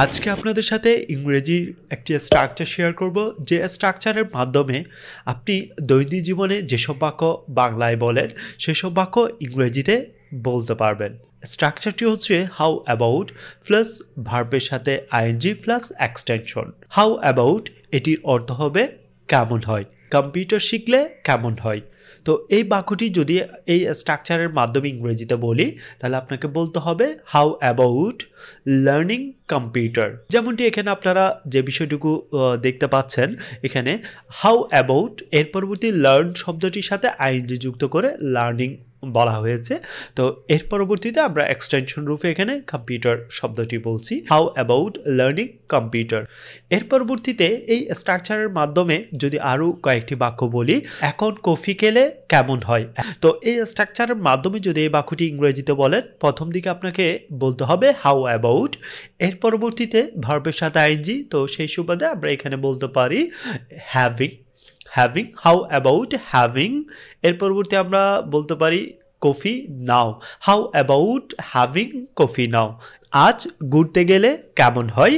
আজকে আপনাদের সাথে ইংরেজির একটি স্ট্রাকচার শেয়ার করব, যে স্ট্রাকচারের মাধ্যমে আপনি দৈনিক জীবনে যেসব বাক্য বাংলায় বলেন সেসব বাক্য ইংরেজিতে বলতে পারবেন। স্ট্রাকচারটি হচ্ছে হাউ অ্যাবাউট প্লাস ভার্বের সাথে ING plus extension. How about এটির অর্থ হবে কেমন হয়, কম্পিউটার শিখলে কেমন হয়। তো এই বাক্যটি যদি এই স্ট্রাকচারের মাধ্যমে ইংরেজিতে বলি তাহলে আপনাকে বলতে হবে হাউ অ্যাবাউট লার্নিং কম্পিউটার। যেমনটি এখানে আপনারা যে বিষয়টুকু দেখতে পাচ্ছেন, এখানে হাউ অ্যাবাউট এর পরবর্তী লার্ন শব্দটির সাথে আইএনজি যুক্ত করে লার্নিং বলা হয়েছে। তো এর পরবর্তীতে আমরা এক্সটেনশন রূপে এখানে কম্পিউটার শব্দটি বলছি, হাউ অ্যাবাউট লার্নিং কম্পিউটার। এর পরবর্তীতে এই স্ট্রাকচারের মাধ্যমে যদি আরও কয়েকটি বাক্য বলি, এখন কফি খেলে কেমন হয়। তো এই স্ট্রাকচারের মাধ্যমে যদি এই বাক্যটি ইংরেজিতে বলেন, প্রথম দিকে আপনাকে বলতে হবে হাউ অ্যাবাউট, এর পরবর্তীতে ভার্বের সাথে আইএনজি, তো সেই সুবাদে আমরা এখানে বলতে পারি হ্যাভিং, হাউ অ্যাবাউট হ্যাভিং। এর পরবর্তী আমরা বলতে পারি coffee now, how about having coffee now. আজ ঘুরতে গেলে কেমন হয়।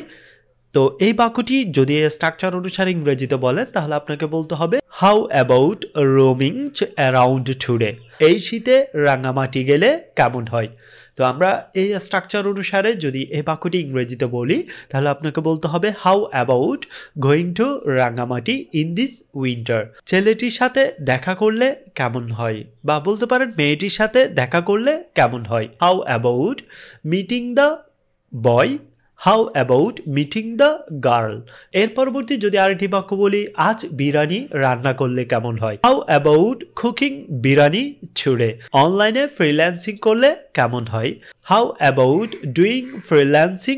তো এই বাক্যটি যদি স্ট্রাকচার অনুসারে ইংরেজিতে বলেন তাহলে আপনাকে বলতে হবে how about roaming around today, এই শীতে রাঙামাটি গেলে কেমন হয়। তো আমরা এই স্ট্রাকচার অনুসারে যদি এই বাক্যটি ইংরেজিতে বলি তাহলে আপনাকে বলতে হবে how about going to Rangamati in this winter, ছেলেটির সাথে দেখা করলে কেমন হয়, বা বলতে পারেন মেয়েটির সাথে দেখা করলে কেমন হয়। How about meeting the boy, how about meeting the girl. এর পরবর্তী যদি আরেকটি বাক্য বলি, আজ বিরিয়ানি রান্না করলে কেমন হয়, how about cooking biryani today. অনলাইনে ফ্রিল্যান্সিং করলে কেমন হয়, how about doing freelancing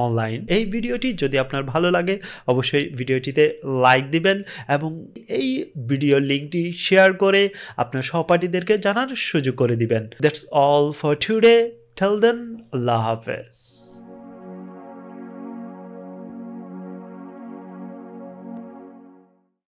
online. এই ভিডিওটি যদি আপনার ভালো লাগে অবশ্যই ভিডিওটিতে লাইক দিবেন এবং এই ভিডিওর লিঙ্কটি শেয়ার করে আপনার সহপাঠীদেরকে জানার সুযোগ করে দিবেন। That's all for today. Till then, Allah Hafiz.